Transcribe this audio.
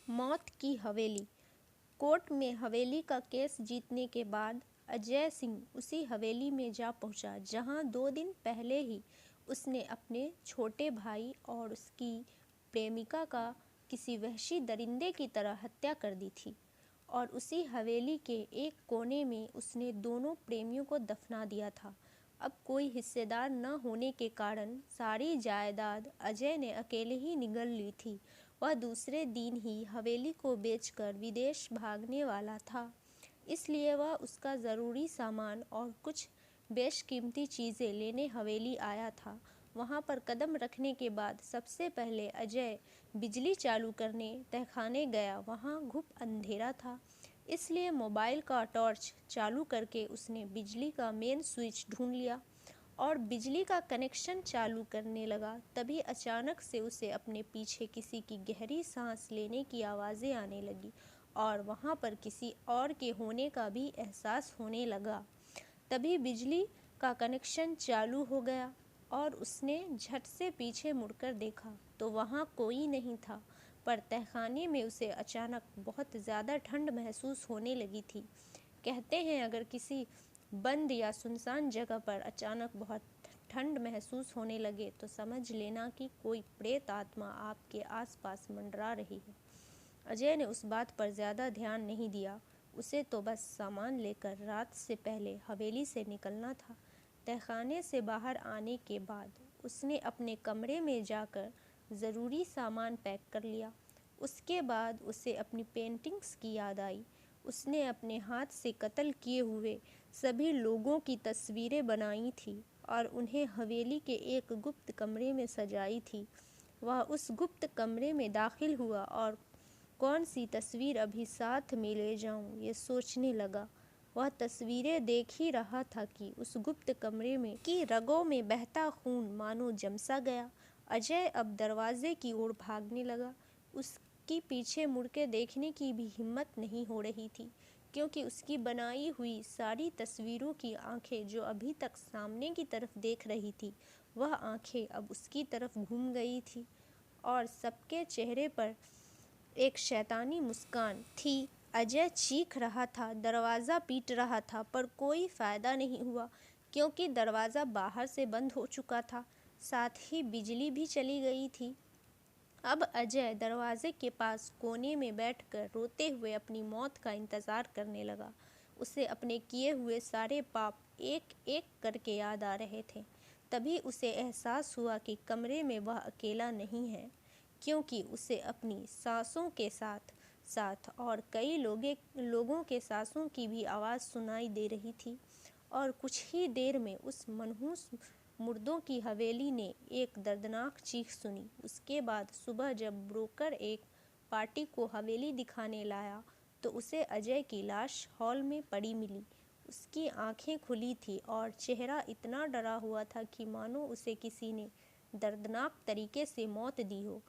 मौत की हवेली। कोर्ट में हवेली का केस जीतने के बाद अजय सिंह उसी हवेली में जा पहुंचा जहां 2 दिन पहले ही उसने अपने छोटे भाई और उसकी प्रेमिका का किसी वहशी दरिंदे की तरह हत्या कर दी थी। और उसी हवेली के एक कोने में उसने दोनों प्रेमियों को दफना दिया था। अब कोई हिस्सेदार न होने के कारण सारी जायदाद अजय ने अकेले ही निगल ली थी। वह दूसरे दिन ही हवेली को बेचकर विदेश भागने वाला था, इसलिए वह उसका ज़रूरी सामान और कुछ बेशकीमती चीज़ें लेने हवेली आया था। वहाँ पर कदम रखने के बाद सबसे पहले अजय बिजली चालू करने तहखाने गया। वहाँ घुप अंधेरा था, इसलिए मोबाइल का टॉर्च चालू करके उसने बिजली का मेन स्विच ढूंढ लिया और बिजली का कनेक्शन चालू करने लगा। तभी अचानक से उसे अपने पीछे किसी की गहरी सांस लेने की आवाज़ें आने लगी और वहाँ पर किसी और के होने का भी एहसास होने लगा। तभी बिजली का कनेक्शन चालू हो गया और उसने झट से पीछे मुड़कर देखा तो वहाँ कोई नहीं था, पर तहखाने में उसे अचानक बहुत ज़्यादा ठंड महसूस होने लगी थी। कहते हैं अगर किसी बंद या सुनसान जगह पर अचानक बहुत ठंड महसूस होने लगे तो समझ लेना कि कोई प्रेत आत्मा आपके आसपास मंडरा रही है। अजय ने उस बात पर ज़्यादा ध्यान नहीं दिया, उसे तो बस सामान लेकर रात से पहले हवेली से निकलना था। तहखाने से बाहर आने के बाद उसने अपने कमरे में जाकर ज़रूरी सामान पैक कर लिया। उसके बाद उसे अपनी पेंटिंग्स की याद आई। उसने अपने हाथ से कत्ल किए हुए सभी लोगों की तस्वीरें बनाई थी और उन्हें हवेली के एक गुप्त कमरे में सजाई थी। वह उस गुप्त कमरे में दाखिल हुआ और कौन सी तस्वीर अभी साथ में ले जाऊं, ये सोचने लगा। वह तस्वीरें देख ही रहा था कि उस गुप्त कमरे में की रगों में बहता खून मानो जमसा गया। अजय अब दरवाजे की ओर भागने लगा। उसकी पीछे मुड़ के देखने की भी हिम्मत नहीं हो रही थी, क्योंकि उसकी बनाई हुई सारी तस्वीरों की आंखें जो अभी तक सामने की तरफ देख रही थी, वह आंखें अब उसकी तरफ घूम गई थी और सबके चेहरे पर एक शैतानी मुस्कान थी। अजय चीख रहा था, दरवाज़ा पीट रहा था, पर कोई फ़ायदा नहीं हुआ क्योंकि दरवाज़ा बाहर से बंद हो चुका था, साथ ही बिजली भी चली गई थी। अब अजय दरवाजे के पास कोने में बैठकर रोते हुए अपनी मौत का इंतज़ार करने लगा। उसे अपने किए हुए सारे पाप एक एक करके याद आ रहे थे। तभी उसे एहसास हुआ कि कमरे में वह अकेला नहीं है, क्योंकि उसे अपनी सांसों के साथ साथ और कई लोगों के सांसों की भी आवाज़ सुनाई दे रही थी। और कुछ ही देर में उस मनहूस मुर्दों की हवेली ने एक दर्दनाक चीख सुनी। उसके बाद सुबह जब ब्रोकर एक पार्टी को हवेली दिखाने लाया तो उसे अजय की लाश हॉल में पड़ी मिली। उसकी आंखें खुली थी और चेहरा इतना डरा हुआ था कि मानो उसे किसी ने दर्दनाक तरीके से मौत दी हो।